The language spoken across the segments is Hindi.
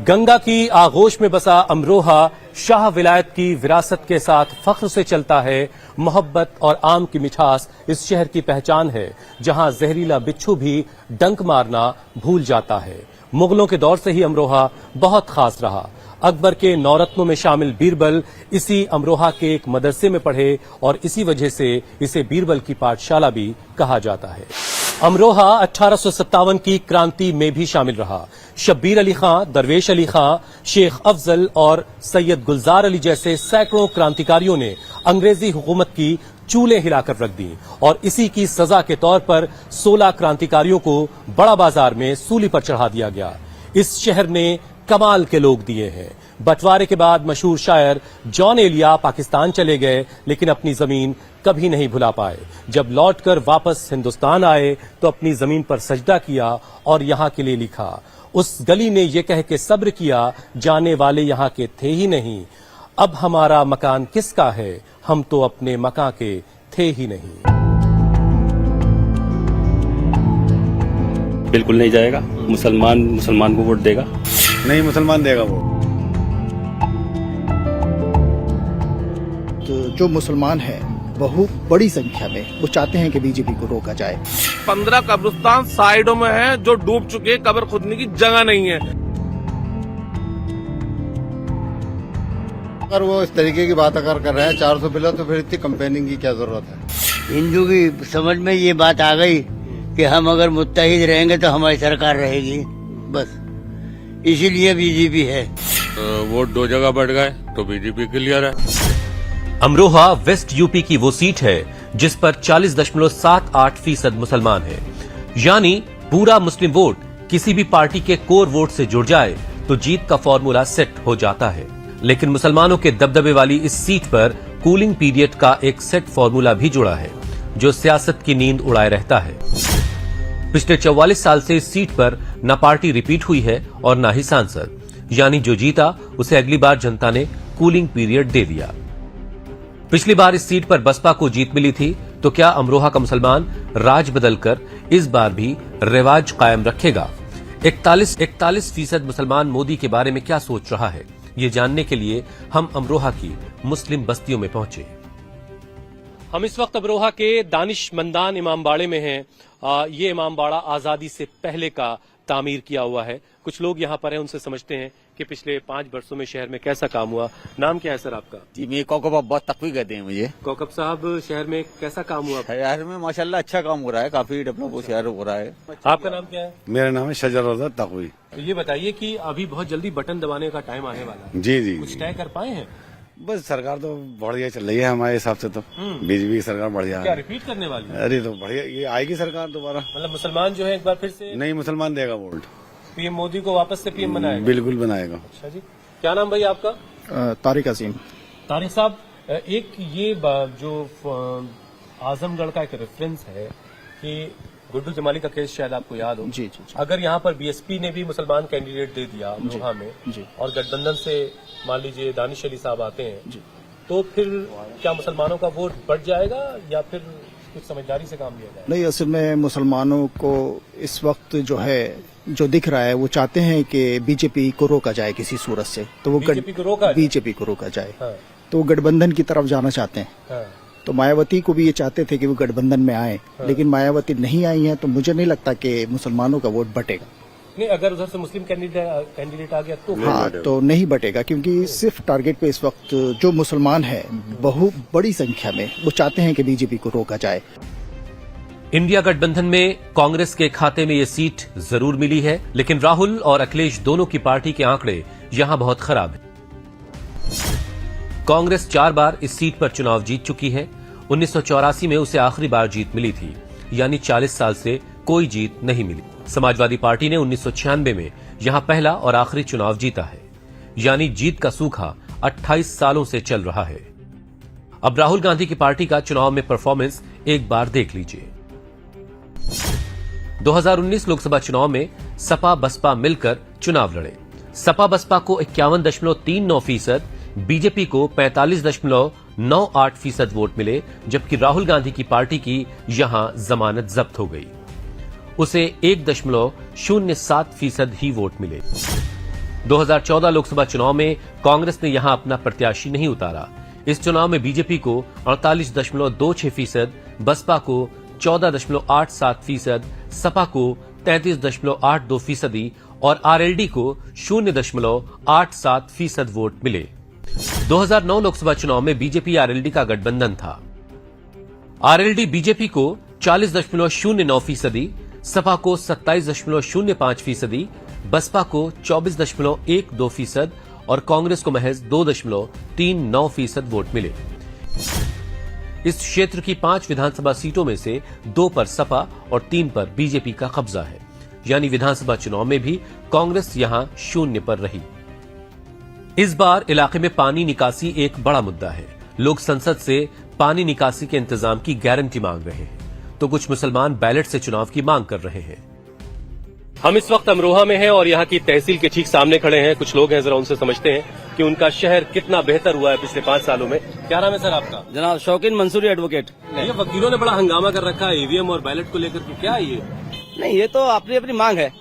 गंगा की आगोश में बसा अमरोहा शाह विलायत की विरासत के साथ फख्र से चलता है। मोहब्बत और आम की मिठास इस शहर की पहचान है, जहां जहरीला बिच्छू भी डंक मारना भूल जाता है। मुगलों के दौर से ही अमरोहा बहुत खास रहा। अकबर के नौरत्नों में शामिल बीरबल इसी अमरोहा के एक मदरसे में पढ़े और इसी वजह से इसे बीरबल की पाठशाला भी कहा जाता है। अमरोहा 1857 की क्रांति में भी शामिल रहा। शब्बीर अली खां, दरवेश अली खां, शेख अफजल और सैयद गुलजार अली जैसे सैकड़ों क्रांतिकारियों ने अंग्रेजी हुकूमत की चूल्हे हिलाकर रख दी और इसी की सजा के तौर पर 16 क्रांतिकारियों को बड़ा बाजार में सूली पर चढ़ा दिया गया। इस शहर ने कमाल के लोग दिए हैं। बंटवारे के बाद मशहूर शायर जॉन एलिया पाकिस्तान चले गए, लेकिन अपनी जमीन कभी नहीं भुला पाए। जब लौटकर वापस हिंदुस्तान आए तो अपनी जमीन पर सजदा किया और यहां के लिए लिखा। उस गली ने यह कह के सब्र किया, जाने वाले यहां के थे ही नहीं। अब हमारा मकान किसका है, हम तो अपने मकान के थे ही नहीं। बिल्कुल नहीं जाएगा। मुसलमान को वोट देगा नहीं, मुसलमान देगा वो। तो जो मुसलमान है बहुत बड़ी संख्या में वो चाहते हैं कि बीजेपी को रोका जाए। 15 कब्रिस्तान साइडों में है जो डूब चुके हैं, कब्र खोदने की जगह नहीं है। अगर वो इस तरीके की बात अगर कर रहे हैं 400 बिला, तो फिर इतनी कंपेनिंग की क्या जरूरत है। हिंदू की समझ में ये बात आ गई कि हम अगर मुत्तहिद रहेंगे तो हमारी सरकार रहेगी, बस इसीलिए बीजेपी है। वोट 2 जगह बढ़ गए तो बीजेपी क्लियर है। अमरोहा वेस्ट यूपी की वो सीट है जिस पर 40.78% मुसलमान है। यानी पूरा मुस्लिम वोट किसी भी पार्टी के कोर वोट से जुड़ जाए तो जीत का फॉर्मूला सेट हो जाता है। लेकिन मुसलमानों के दबदबे वाली इस सीट पर कूलिंग पीरियड का एक सेट फॉर्मूला भी जुड़ा है, जो सियासत की नींद उड़ाए रहता है। पिछले 44 साल से इस सीट पर न पार्टी रिपीट हुई है और न ही सांसद, यानी जो जीता उसे अगली बार जनता ने कूलिंग पीरियड दे दिया। पिछली बार इस सीट पर बसपा को जीत मिली थी, तो क्या अमरोहा का मुसलमान राज बदलकर इस बार भी रिवाज कायम रखेगा? 41% मुसलमान मोदी के बारे में क्या सोच रहा है, ये जानने के लिए हम अमरोहा की मुस्लिम बस्तियों में पहुंचे। हम इस वक्त अमरोहा के दानिशमंदान इमामबाड़े में हैं। ये इमामबाड़ा आजादी से पहले का तामीर किया हुआ है। कुछ लोग यहाँ पर हैं, उनसे समझते हैं कि पिछले 5 वर्षों में शहर में कैसा काम हुआ। नाम क्या है सर आपका? जी, मैं कौकब बहुत तकवी कहते हैं मुझे। कौकब साहब, शहर में कैसा काम हुआ? शहर में माशाल्लाह अच्छा काम हो रहा है, काफी डेवलप शहर हो रहा है। आपका नाम क्या है? मेरा नाम है शजर तकवी। तो ये बताइए कि अभी बहुत जल्दी बटन दबाने का टाइम आने वाला है। जी जी, कुछ तय कर पाए हैं? बस सरकार तो बढ़िया चल रही है हमारे हिसाब से, तो बीजेपी की सरकार बढ़िया क्या है। रिपीट करने वाली है? अरे तो बढ़िया, ये आएगी सरकार दोबारा। मतलब मुसलमान जो है एक बार फिर से नहीं, मुसलमान देगा वोट। पीएम मोदी को वापस से पीएम बनाएगा? बिल्कुल बनाएगा। अच्छा जी, क्या नाम भाई आपका? तारिक अजीम। तारिक साहब, एक ये जो आजमगढ़ का एक रेफरेंस है कि गुड्डू जमाली का केस शायद आपको याद हो। जी जी, अगर यहाँ पर बीएसपी ने भी मुसलमान कैंडिडेट दे दिया अमरोहा में जी, और गठबंधन से मान लीजिए दानिश अली साहब आते हैं जी, तो फिर क्या मुसलमानों का वोट बढ़ जाएगा या फिर कुछ समझदारी से काम लिया जाएगा? नहीं, असल में मुसलमानों को इस वक्त जो है जो दिख रहा है वो चाहते हैं कि बीजेपी को रोका जाए किसी सूरत से, तो वो बीजेपी को रोका जाए। हाँ। तो वो गठबंधन की तरफ जाना चाहते हैं। हाँ। तो मायावती को भी ये चाहते थे कि वो गठबंधन में आए। हाँ। लेकिन मायावती नहीं आई है, तो मुझे नहीं लगता कि मुसलमानों का वोट बटेगा। नहीं, अगर उधर से मुस्लिम कैंडिडेट आ गया तो? हाँ, तो नहीं बटेगा, क्योंकि सिर्फ टारगेट पे इस वक्त जो मुसलमान है बहुत बड़ी संख्या में वो चाहते हैं कि बीजेपी को रोका जाए। इंडिया गठबंधन में कांग्रेस के खाते में ये सीट जरूर मिली है, लेकिन राहुल और अखिलेश दोनों की पार्टी के आंकड़े यहां बहुत खराब हैं। कांग्रेस 4 बार इस सीट पर चुनाव जीत चुकी है। 1984 में उसे आखिरी बार जीत मिली थी, यानी 40 साल से कोई जीत नहीं मिली। समाजवादी पार्टी ने 1996 में यहां पहला और आखिरी चुनाव जीता है, यानी जीत का सूखा 28 सालों से चल रहा है। अब राहुल गांधी की पार्टी का चुनाव में परफॉर्मेंस एक बार देख लीजिए। 2019 लोकसभा चुनाव में सपा बसपा मिलकर चुनाव लड़े। सपा बसपा को 51.39%, बीजेपी को 45.98% वोट मिले, जबकि राहुल गांधी की पार्टी की यहां जमानत जब्त हो गई। उसे 1.07% ही वोट मिले। 2014 लोकसभा चुनाव में कांग्रेस ने यहां अपना प्रत्याशी नहीं उतारा। इस चुनाव में बीजेपी को 48.26%, बसपा को 14.87%, सपा को 33.82% और आरएलडी को 0.87% वोट मिले। 2009 लोकसभा चुनाव में बीजेपी आरएलडी का गठबंधन था। आरएलडी बीजेपी को 40.09%, सपा को 27.05%, बसपा को 24.12% और कांग्रेस को महज 2.39% वोट मिले। इस क्षेत्र की 5 विधानसभा सीटों में से 2 पर सपा और 3 पर बीजेपी का कब्जा है, यानी विधानसभा चुनाव में भी कांग्रेस यहां 0 पर रही। इस बार इलाके में पानी निकासी एक बड़ा मुद्दा है। लोग संसद से पानी निकासी के इंतजाम की गारंटी मांग रहे हैं, तो कुछ मुसलमान बैलेट से चुनाव की मांग कर रहे हैं। हम इस वक्त अमरोहा में हैं और यहाँ की तहसील के ठीक सामने खड़े हैं। कुछ लोग हैं, जरा उनसे समझते हैं कि उनका शहर कितना बेहतर हुआ है पिछले 5 सालों में। क्या नाम है सर आपका? जनाब शौकीन मंसूरी एडवोकेट। ये वकीलों ने बड़ा हंगामा कर रखा है ईवीएम और बैलेट को लेकर के, क्या है ये? नहीं, ये तो अपनी अपनी मांग है।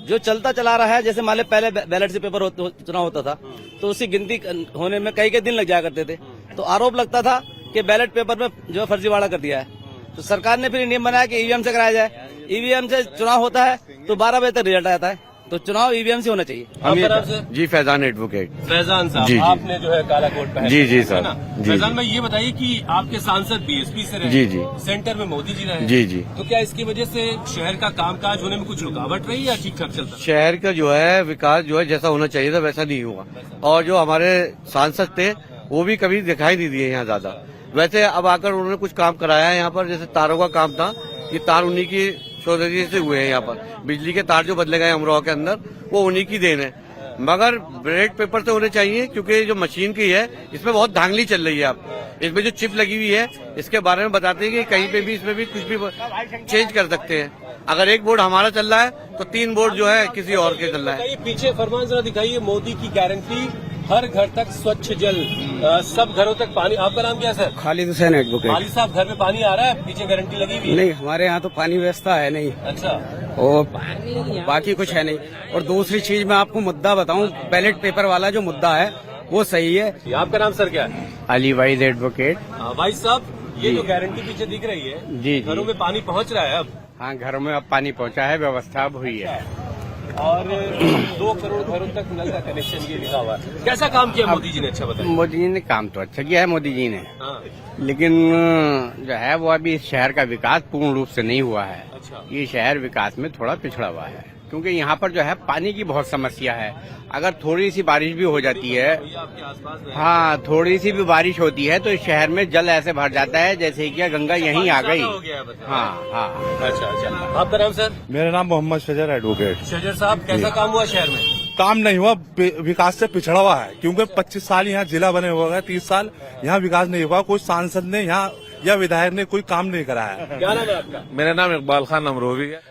जो चलता चला रहा है, जैसे मान लो पहले बैलेट से पेपर चुनाव होता था तो उसकी गिनती होने में कई दिन लग जाया करते थे, तो आरोप लगता था कि बैलेट पेपर में जो फर्जीवाड़ा कर दिया है। तो सरकार ने फिर नियम बनाया कि ईवीएम से कराया जाए। ईवीएम से चुनाव होता है तो 12 बजे तक रिजल्ट आता है, तो चुनाव ईवीएम से होना चाहिए। जी फैजान एडवोकेट। फैजान साहब, जी। आपने जो है काला कोट पहना जी है सर। ना? जी फैजान भाई, ये बताइए कि आपके सांसद बीएसपी से रहे, जी। सेंटर में मोदी जी रहे, जी। तो क्या इसकी वजह से शहर का कामकाज होने में कुछ रुकावट रही या ठीक ठाक चलता? शहर का जो है विकास जो है जैसा होना चाहिए था वैसा नहीं हुआ, और जो हमारे सांसद थे वो भी कभी दिखाई नहीं दिए यहाँ ज्यादा। वैसे अब आकर उन्होंने कुछ काम कराया है यहाँ पर, जैसे तारों का काम था, ये तार उन्हीं की चौधरी से हुए हैं। यहाँ पर बिजली के तार जो बदले गए अमरोहा के अंदर वो उन्हीं की देन है, मगर बैलेट पेपर से होने चाहिए, क्योंकि जो मशीन की है इसमें बहुत धांधली चल रही है। अब इसमें जो चिप लगी हुई है इसके बारे में बताते हैं कि कहीं पे भी इसमें भी कुछ भी चेंज कर सकते हैं। अगर एक बोर्ड हमारा चल रहा है तो 3 बोर्ड जो है किसी और के चल रहा है। पीछे फरमान जरा दिखाइए, मोदी की गारंटी, हर घर तक स्वच्छ जल, सब घरों तक पानी। आपका नाम क्या है सर? खालिद हुसैन एडवोकेट। खालिद साहब, घर में पानी आ रहा है? पीछे गारंटी लगी हुई है? नहीं, हमारे यहाँ तो पानी व्यवस्था है नहीं। अच्छा, और बाकी कुछ है नहीं। और दूसरी चीज मैं आपको मुद्दा बताऊं, बैलेट पेपर वाला जो मुद्दा है वो सही है। आपका नाम सर क्या है? अली वाइद एडवोकेट। भाई साहब, ये जो गारंटी पीछे दिख रही है, जी घरों में पानी पहुंच रहा है अब? हाँ, घरों में अब पानी पहुँचा है, व्यवस्था अब हुई है, और 2 करोड़ घरों तक नल का कनेक्शन ये लिखा हुआ है। कैसा काम किया मोदी जी ने, अच्छा बताइए। मोदी जी ने काम तो अच्छा किया है मोदी जी ने, हाँ। लेकिन जो है वो अभी इस शहर का विकास पूर्ण रूप से नहीं हुआ है। अच्छा। ये शहर विकास में थोड़ा पिछड़ा हुआ है, क्योंकि यहाँ पर जो है पानी की बहुत समस्या है। अगर थोड़ी सी बारिश भी हो जाती है, आपके आसपास में? हाँ, थोड़ी सी भी बारिश होती है तो इस शहर में जल ऐसे भर जाता है जैसे कि गंगा यहीं आ गई। हाँ। अच्छा। आपका नाम सर? मेरा नाम मोहम्मद शजर एडवोकेट। शजर साहब, कैसा काम हुआ शहर में? काम नहीं हुआ, विकास से पिछड़ा हुआ है, क्योंकि 25 साल यहाँ जिला बने हुए हैं, 30 साल यहाँ विकास नहीं हुआ। कोई सांसद ने यहाँ या विधायक ने कोई काम नहीं कराया। क्या नाम है आपका? मेरा नाम इकबाल खान अमरोही है।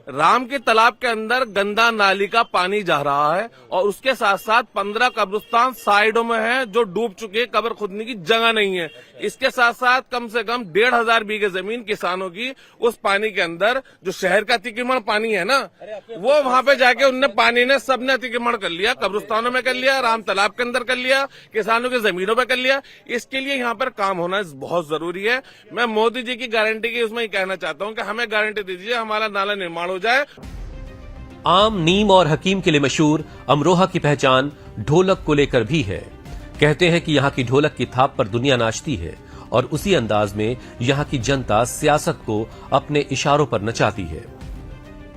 राम के तालाब के अंदर गंदा नाली का पानी जा रहा है, और उसके साथ साथ 15 कब्रिस्तान साइडों में है जो डूब चुके हैं, कब्र खोदने की जगह नहीं है। इसके साथ साथ कम से कम 1,500 बीघे जमीन किसानों की उस पानी के अंदर, जो शहर का अतिक्रमण पानी है ना, वो वहां पे जाके उनने पानी ने सबने अतिक्रमण कर लिया, कब्रिस्तानों में कर लिया, राम तालाब के अंदर कर लिया, किसानों की जमीनों पे कर लिया। इसके लिए यहाँ पर काम होना बहुत जरूरी है। मैं मोदी जी की गारंटी की उसमें ही कहना चाहता हूँ कि हमें गारंटी दीजिए, हमारा नाला निर्माण हो जाए। आम, नीम और हकीम के लिए मशहूर अमरोहा की पहचान ढोलक को लेकर भी है। कहते हैं कि यहाँ की ढोलक की थाप पर दुनिया नाचती है, और उसी अंदाज में यहाँ की जनता सियासत को अपने इशारों पर नचाती है।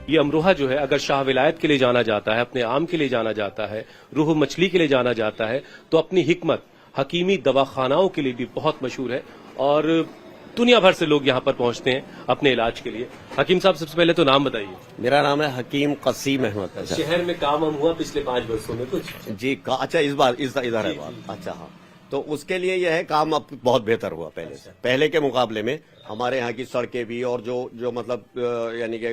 ये अमरोहा जो है, अगर शाह विलायत के लिए जाना जाता है, अपने आम के लिए जाना जाता है, रूह मछली के लिए जाना जाता है, तो अपनी हिकमत, हकीमी दवाखानाओं के लिए भी बहुत मशहूर है, और दुनिया भर से लोग यहाँ पर पहुंचते हैं अपने इलाज के लिए। हकीम साहब, सबसे पहले तो नाम बताइए। मेरा नाम है हकीम कसीम अहमद। शहर में काम हुआ पिछले 5 वर्षों में कुछ? जी, अच्छा, इस बार इधर है बात। अच्छा, हाँ, तो उसके लिए यह है, काम अब बहुत बेहतर हुआ पहले से। पहले के मुकाबले में हमारे यहाँ की सड़कें भी, और जो मतलब यानी कि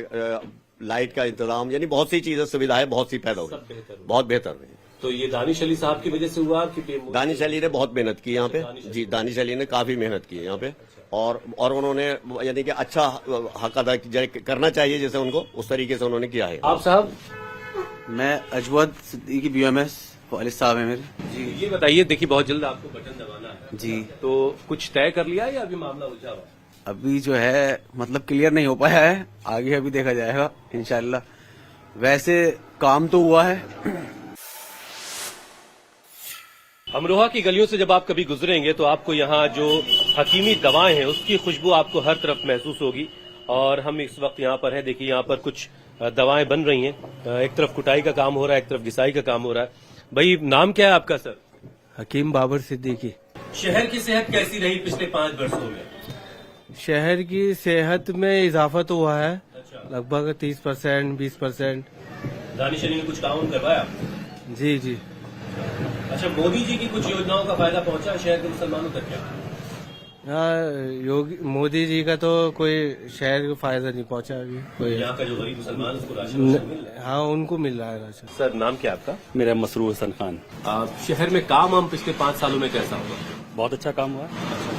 लाइट का इंतजाम, यानी बहुत सी चीजें, सुविधाएं बहुत सी पैदा हुई, बहुत बेहतर हुई। तो ये दानिश अली साहब की वजह से हुआ कि दानिश अली ने बहुत मेहनत की यहाँ पे। जी, दानिश अली ने काफी मेहनत की है यहाँ पे, और उन्होंने यानी कि अच्छा हक अदा करना चाहिए जैसे उनको, उस तरीके से उन्होंने किया है। आप साहब? मैं अजवद सिद्दीकी BMS वालिद साहब है मेरे जी। ये बताइए, देखिए बहुत जल्द आपको बटन दबाना है जी। तो कुछ तय कर लिया या अभी मामला उलझा हुआ है? अभी जो है मतलब क्लियर नहीं हो पाया है, आगे अभी देखा जाएगा इंशाल्लाह। वैसे काम तो हुआ है। अमरोहा की गलियों से जब आप कभी गुजरेंगे तो आपको यहाँ जो हकीमी दवाएं हैं उसकी खुशबू आपको हर तरफ महसूस होगी। और हम इस वक्त यहाँ पर हैं, देखिए यहाँ पर कुछ दवाएं बन रही हैं। एक तरफ कुटाई का काम हो रहा है, एक तरफ घिसाई का काम हो रहा है। भाई नाम क्या है आपका सर? हकीम बाबर सिद्दीकी। शहर की सेहत कैसी रही पिछले 5 वर्षों में? शहर की सेहत में इजाफा तो हुआ है, अच्छा। लगभग 30%, 20%। दानिश अली ने कुछ काम करवाया? जी जी। अच्छा, मोदी जी की कुछ योजनाओं का फायदा पहुंचा शहर के मुसलमानों तक क्या? योगी मोदी जी का तो कोई शहर को फायदा नहीं पहुंचा अभी कोई। यहाँ का जो गरीब मुसलमान उसको राशन मिल रहा है? हाँ, उनको मिल रहा है राशन। सर नाम क्या है आपका? मेरा मसरूर हसन खान। शहर में काम हम पिछले 5 सालों में कैसा हुआ? बहुत अच्छा काम हुआ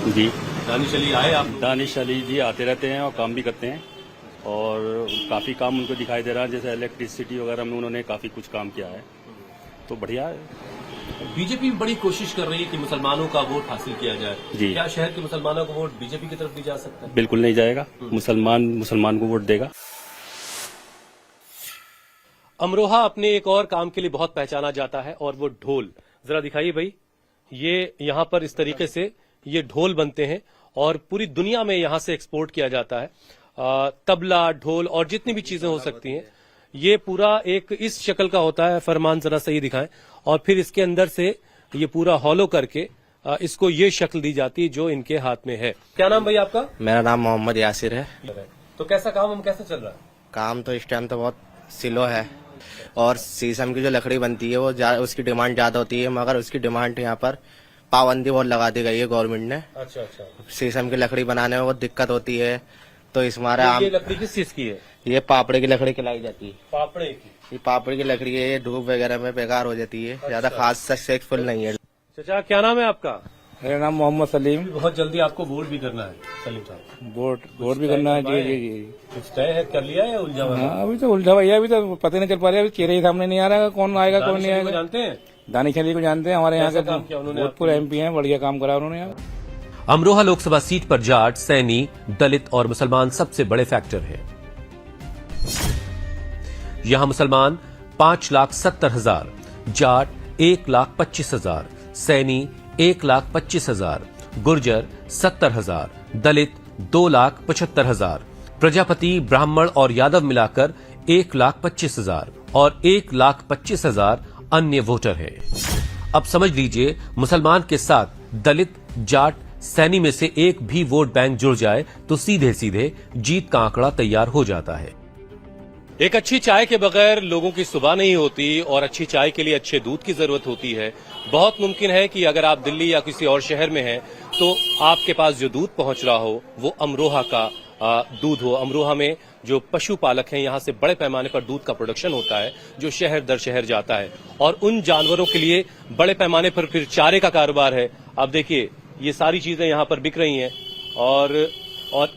जी। दानिश अली आए आप? दानिश अली जी आते रहते हैं और काम भी करते हैं और काफी काम उनको दिखाई दे रहा है, जैसे इलेक्ट्रिसिटी वगैरह में उन्होंने काफी कुछ काम किया है, तो बढ़िया है। बीजेपी बड़ी कोशिश कर रही है कि मुसलमानों का वोट हासिल किया जाए जी। क्या शहर के मुसलमानों का वोट बीजेपी की तरफ भी जा सकता है? बिल्कुल नहीं जाएगा, मुसलमान को वोट देगा। अमरोहा अपने एक और काम के लिए बहुत पहचाना जाता है और वो ढोल। जरा दिखाइए भाई, ये यहाँ पर इस तरीके से ये ढोल बनते हैं और पूरी दुनिया में यहाँ से एक्सपोर्ट किया जाता है। तबला, ढोल और जितनी भी चीजें हो सकती हैं, ये पूरा एक इस शक्ल का होता है। फरमान जरा सही दिखाएं। और फिर इसके अंदर से ये पूरा हॉलो करके इसको ये शक्ल दी जाती है जो इनके हाथ में है। क्या नाम भाई आपका? मेरा नाम मोहम्मद यासिर है। तो कैसा काम हम कैसे चल रहा है? काम तो इस टाइम तो बहुत स्लो है और शीशम की जो लकड़ी बनती है वो उसकी डिमांड ज्यादा होती है, मगर उसकी डिमांड यहाँ पर पाबंदी बहुत लगा दी गई है गवर्नमेंट ने। अच्छा अच्छा। शीशम की लकड़ी बनाने में बहुत दिक्कत होती है, तो इस हमारा ये लकड़ी किस चीज की है? ये पापड़े की लकड़ी खिलाई जाती है। पापड़े की? ये पापड़े की लकड़ी है, ये धूप वगैरह में बेकार हो जाती है, ज्यादा खास सक्सेसफुल नहीं है। चाचा क्या नाम है आपका? मेरा नाम मोहम्मद सलीम। बहुत जल्दी आपको वोट भी करना है सलीम साहब। वोट भी करना है जी जी जी। कुछ तय है, कर लिया है उलझा हुआ? हाँ, अभी तो उलझा भैया, अभी तो पता नहीं चल पा रहा है, चेहरे ही सामने नहीं आ रहा है, कौन आएगा कौन नहीं आएगा। जानते हैं? दानिश अली को जानते हैं, हमारे यहाँ कैसा काम किया के उन्होंने? भूतपूर्व MP हैं, बढ़िया काम करा उन्होंने यहाँ। अमरोहा लोकसभा सीट पर जाट, सैनी, दलित और मुसलमान सबसे बड़े फैक्टर हैं। यहां मुसलमान 5,70,000, जाट 1,25,000, सैनी 1,25,000, गुर्जर 70,000, दलित 2,75,000, प्रजापति, ब्राह्मण और यादव मिलाकर 1,25,000 और 1,25,000 अन्य वोटर हैं। अब समझ लीजिए, मुसलमान के साथ दलित, जाट, सैनी में से एक भी वोट बैंक जुड़ जाए तो सीधे सीधे जीत का आंकड़ा तैयार हो जाता है। एक अच्छी चाय के बगैर लोगों की सुबह नहीं होती और अच्छी चाय के लिए अच्छे दूध की जरूरत होती है। बहुत मुमकिन है कि अगर आप दिल्ली या किसी और शहर में हैं तो आपके पास जो दूध पहुंच रहा हो वो अमरोहा का दूध हो। अमरोहा में जो पशुपालक हैं, यहाँ से बड़े पैमाने पर दूध का प्रोडक्शन होता है जो शहर दर शहर जाता है और उन जानवरों के लिए बड़े पैमाने पर फिर चारे का कारोबार है। आप देखिए, ये सारी चीजें यहाँ पर बिक रही हैं और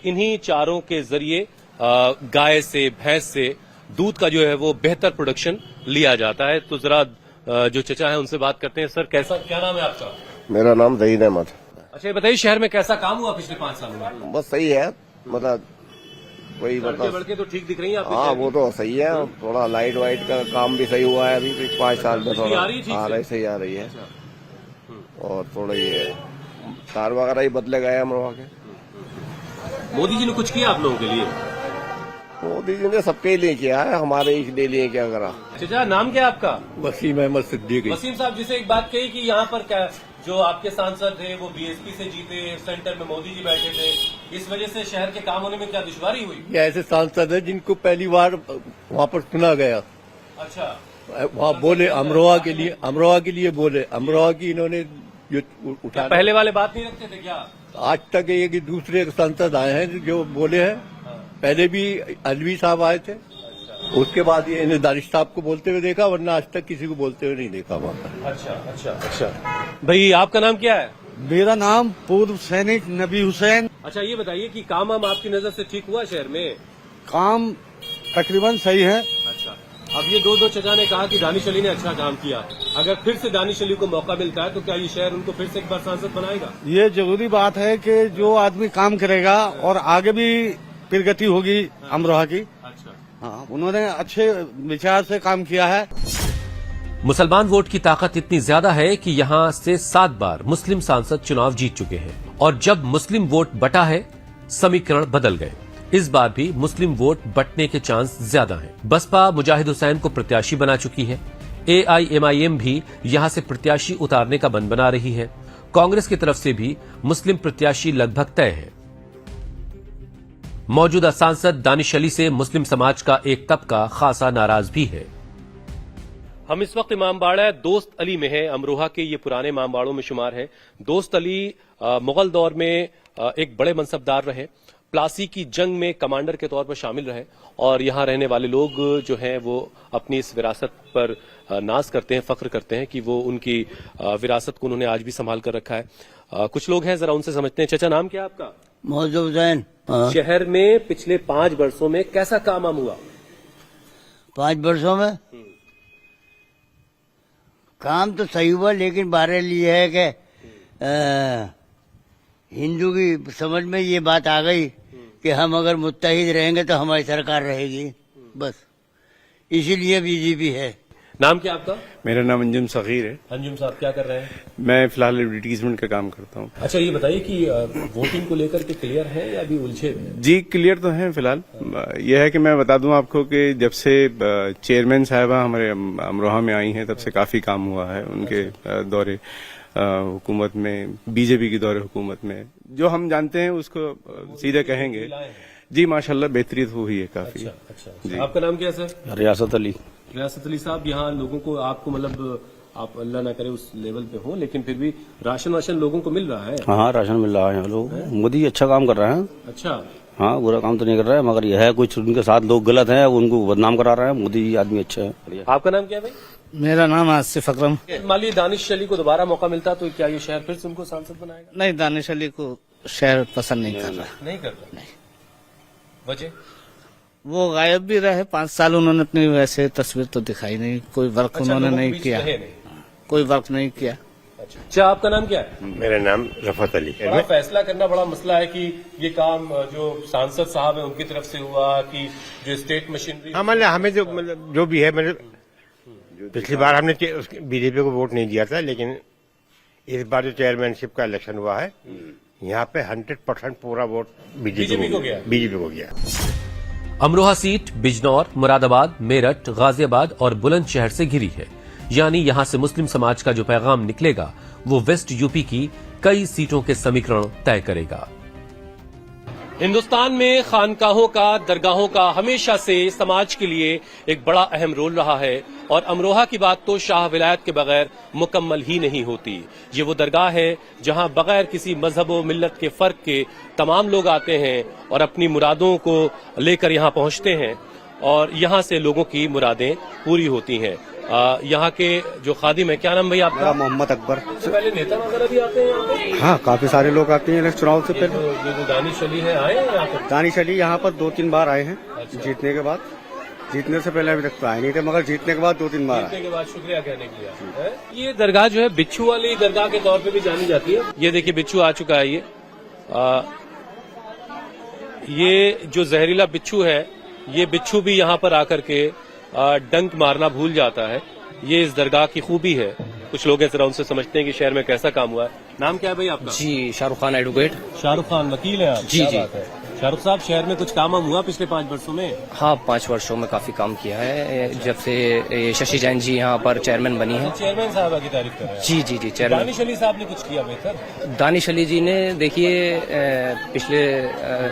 इन्हीं चारों के जरिए गाय से, भैंस से दूध का जो है वो बेहतर प्रोडक्शन लिया जाता है। तो जरा जो चचा है उनसे बात करते हैं। सर क्या नाम है आपका? मेरा नाम जहीद अहमद। अच्छा, ये बताइए शहर में कैसा काम हुआ पिछले 5 सालों में? बस सही है, मतलब वही सड़कें तो ठीक दिख रही हैं आपको? हाँ, वो तो सही है। थोड़ा लाइट वाइट का काम भी सही हुआ है अभी 5 साल में, थोड़ा सही आ रही है। और थोड़ा ये तार वगैरह ही बदले गए अमरोहा के। मोदी जी ने कुछ किया आप लोगों के लिए? मोदी जी ने सबके लिए किया है, हमारे ही लिए क्या करा। चाचा नाम क्या है आपका? वसीम अहमद सिद्दीकी। वसीम साहब, जिसे एक बात कही कि यहाँ पर क्या जो आपके सांसद थे वो BSP से जीते, सेंटर में मोदी जी बैठे थे, इस वजह से शहर के काम होने में क्या दुश्वारी हुई? ये ऐसे सांसद है जिनको पहली बार वहाँ पर चुना गया। अच्छा, वहाँ बोले अमरोहा के लिए बोले, अमरोहा की इन्होंने जो उठा। पहले वाले बात नहीं रखते थे क्या? आज तक ये कि दूसरे सांसद आए हैं जो बोले हैं। पहले भी अलवी साहब आए थे, उसके बाद ये इन्हें दानिश साहब को बोलते हुए देखा, वरना आज तक किसी को बोलते हुए नहीं देखा वहाँ पर। अच्छा। भाई आपका नाम क्या है? मेरा नाम पूर्व सैनिक नबी हुसैन। अच्छा, ये बताइए कि काम आपकी नजर से ठीक हुआ शहर में? काम तकरीबन सही है। अच्छा, अब ये दो चचा ने कहा कि दानिश अली ने अच्छा काम किया, अगर फिर से दानिश अली को मौका मिलता है तो क्या ये शहर उनको फिर से एक बार सांसद बनाएगा? ये जरूरी बात है कि जो आदमी काम करेगा और आगे भी प्रगति होगी अमरोहा की। अच्छा, हाँ, उन्होंने अच्छे विचार से काम किया है। मुसलमान वोट की ताकत इतनी ज्यादा है कि यहाँ से 7 बार मुस्लिम सांसद चुनाव जीत चुके हैं और जब मुस्लिम वोट बटा है समीकरण बदल गए। इस बार भी मुस्लिम वोट बटने के चांस ज्यादा हैं। बसपा मुजाहिद हुसैन को प्रत्याशी बना चुकी है। AIMIM भी यहां से प्रत्याशी उतारने का मन बना रही है। कांग्रेस की तरफ से भी मुस्लिम प्रत्याशी लगभग तय है। मौजूदा सांसद दानिश अली से मुस्लिम समाज का एक तबका खासा नाराज भी है। हम इस वक्त इमामबाड़ा दोस्त अली में हैं। अमरोहा के ये पुराने इमामबाड़ों में शुमार है। दोस्त अली मुगल दौर में एक बड़े मनसबदार रहे, प्लासी की जंग में कमांडर के तौर पर शामिल रहे और यहां रहने वाले लोग जो हैं वो अपनी इस विरासत पर नाज करते हैं, फख्र करते हैं कि वो उनकी विरासत को उन्होंने आज भी संभाल कर रखा है। कुछ लोग हैं, जरा उनसे समझते हैं। चाचा, नाम क्या है आपका? मौजूद हुसैन। शहर में पिछले 5 वर्षों में कैसा काम हुआ? 5 वर्षों में काम तो सही हुआ, लेकिन बहरहाल ये है कि हिंदू की समझ में ये बात आ गई कि हम अगर मुत्तहिद रहेंगे तो हमारी सरकार रहेगी, बस इसीलिए बीजेपी है। नाम क्या आपका? मेरा नाम अंजुम सगीर है। अंजुम साहब, क्या कर रहे हैं? मैं फिलहाल एडवर्टीजमेंट का काम करता हूँ। अच्छा, ये बताइए कि वोटिंग को लेकर के क्लियर है या अभी उलझे हुए हैं? जी, क्लियर तो है फिलहाल। यह है कि मैं बता दूं आपको कि जब से चेयरमैन साहिबा हमारे अमरोहा में आई हैं तब से काफी काम हुआ है उनके दौरे हुकूमत में, बीजेपी की दौरे हुकूमत में। जो हम जानते हैं उसको सीधे कहेंगे। जी माशाल्लाह, बेहतरी तो हुई है काफी। अच्छा, जी। आपका नाम क्या है सर? रियासत अली। रियासत अली साहब, यहाँ लोगों को, आपको मतलब आप अल्लाह ना करे उस लेवल पे हो, लेकिन फिर भी राशन लोगों को मिल रहा है? हाँ, राशन मिल रहा है। लोग मोदी अच्छा काम कर रहे हैं। अच्छा, हाँ, बुरा काम तो नहीं कर रहा है, मगर यह है कुछ उनके साथ लोग गलत हैं, उनको बदनाम करा रहे हैं। मोदी जी आदमी अच्छा है। आपका नाम क्या है भाई? मेरा नाम आसिफ अकरम। मान लीजिए दानिश अली को दोबारा मौका मिलता तो क्या ये शहर फिर से उनको सांसद बनाएगा? नहीं, दानिश अली को शहर पसंद नहीं कर रहा। नहीं करता? नहीं। वजह? वो गायब भी रहे 5 साल, उन्होंने अपनी वैसे तस्वीर तो दिखाई नहीं, कोई वर्क उन्होंने नहीं किया, कोई वर्क नहीं किया। अच्छा, आपका नाम क्या है? मेरा नाम रफत अली। बड़ा फैसला करना बड़ा मसला है कि ये काम जो सांसद साहब है उनकी तरफ से हुआ कि जो स्टेट मशीनरी। हमें जो भी है, पिछली बार हमने बीजेपी को वोट नहीं दिया था, लेकिन इस बार जो चेयरमैनशिप का इलेक्शन हुआ है यहाँ पे 100% पूरा वोट बीजेपी को गया। अमरोहा सीट बिजनौर, मुरादाबाद, मेरठ, गाजियाबाद और बुलंदशहर से घिरी है, यानी यहां से मुस्लिम समाज का जो पैगाम निकलेगा वो वेस्ट यूपी की कई सीटों के समीकरण तय करेगा। हिंदुस्तान में खानकाहों का, दरगाहों का हमेशा से समाज के लिए एक बड़ा अहम रोल रहा है और अमरोहा की बात तो शाह विलायत के बगैर मुकम्मल ही नहीं होती। ये वो दरगाह है जहां बगैर किसी मजहब व मिल्लत के फर्क के तमाम लोग आते हैं और अपनी मुरादों को लेकर यहां पहुंचते हैं और यहां से लोगों की मुरादें पूरी होती हैं। यहाँ के जो खादिम है, क्या नाम भाई आपका? मोहम्मद अकबर। पहले नेता वगैरह भी आते हैं यहाँ पे? हाँ, काफी सारे लोग आते हैं चुनाव से पहले। जो दानिश अली है आए हैं यहाँ पर? दानिश अली यहाँ पर 2-3 बार आए हैं। जीतने के बाद, जीतने से पहले अभी तक तो आए नहीं थे, मगर जीतने के बाद 2-3 बार आए। जीतने के बाद शुक्रिया कहने के लिए। ये दरगाह जो है बिच्छू वाली दरगाह के तौर पे भी जानी जाती है। ये देखिए बिच्छू आ चुका है। ये जो जहरीला बिच्छू है, ये बिच्छू भी यहाँ पर आकर के डंक मारना भूल जाता है। ये इस दरगाह की खूबी है। कुछ लोग हैं, जरा उनसे समझते हैं कि शहर में कैसा काम हुआ है। नाम क्या है भाई आपका? जी, शाहरुख खान एडवोकेट। शाहरुख खान वकील है आप? जी जी। शाहरुख साहब, शहर में कुछ काम हुआ पिछले 5 वर्षों में? हाँ, 5 वर्षों में काफी काम किया है, जब से शशि जैन जी यहाँ पर चेयरमैन बनी है। चेयरमैन साहब की तारीफ कर रहे हैं? जी जी जी, चेयरमैन। दानिश अली साहब ने कुछ किया बेहतर? दानिश अली जी ने देखिए पिछले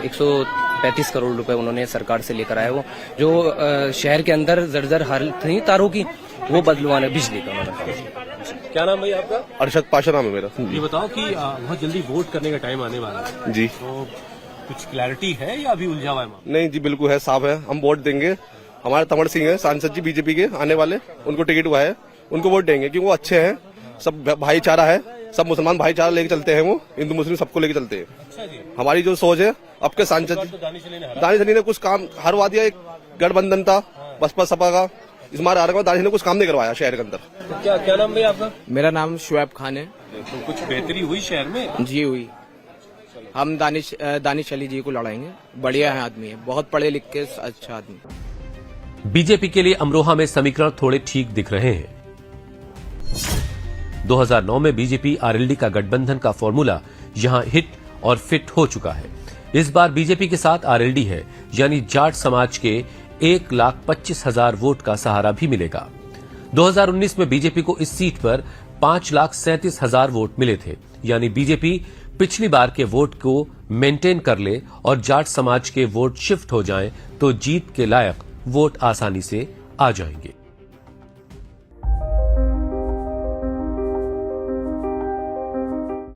135 करोड़ रुपए उन्होंने सरकार से लेकर आए। वो जो शहर के अंदर जर्जर हालत थी तारों की, वो बदलवाने, बिजली का उन्होंने। क्या नाम भाई आपका? अरशद पाशा नाम है मेरा। ये बताओ कि बहुत जल्दी वोट करने का टाइम आने वाला है जी, तो कुछ क्लैरिटी है या अभी उलझा हुआ है? नहीं जी, बिल्कुल है, साफ है। हम वोट देंगे। हमारे तमर सिंह है सांसद जी बीजेपी के आने वाले, उनको टिकट हुआ है, उनको वोट देंगे क्योंकि वो अच्छे हैं, सब भाईचारा है, सब मुसलमान भाईचारा लेके चलते हैं, वो हिंदू मुस्लिम सबको लेके चलते हैं। अच्छा जी। हमारी जो सोच है, अब के सांसद दानिश अली ने कुछ काम हरवा दिया। एक गठबंधन था बसपा सपा का, इस बार आरंग दानिश ने कुछ काम नहीं करवाया शहर के अंदर। क्या नाम भैया आपका? मेरा नाम शुएब खान है। तो कुछ बेहतरी हुई शहर में? जी हुई। हम दानिश अली जी को लड़ाएंगे, बढ़िया है आदमी है, बहुत पढ़े लिख के अच्छा आदमी। बीजेपी के लिए अमरोहा में समीकरण थोड़े ठीक दिख रहे हैं। 2009 में बीजेपी आरएलडी का गठबंधन का फॉर्मूला यहां हिट और फिट हो चुका है। इस बार बीजेपी के साथ आरएलडी है, यानी जाट समाज के 1,25,000 वोट का सहारा भी मिलेगा। 2019 में बीजेपी को इस सीट पर 5,37,000 वोट मिले थे, यानी बीजेपी पिछली बार के वोट को मेंटेन कर ले और जाट समाज के वोट शिफ्ट हो जाएं तो जीत के लायक वोट आसानी से आ जाएंगे।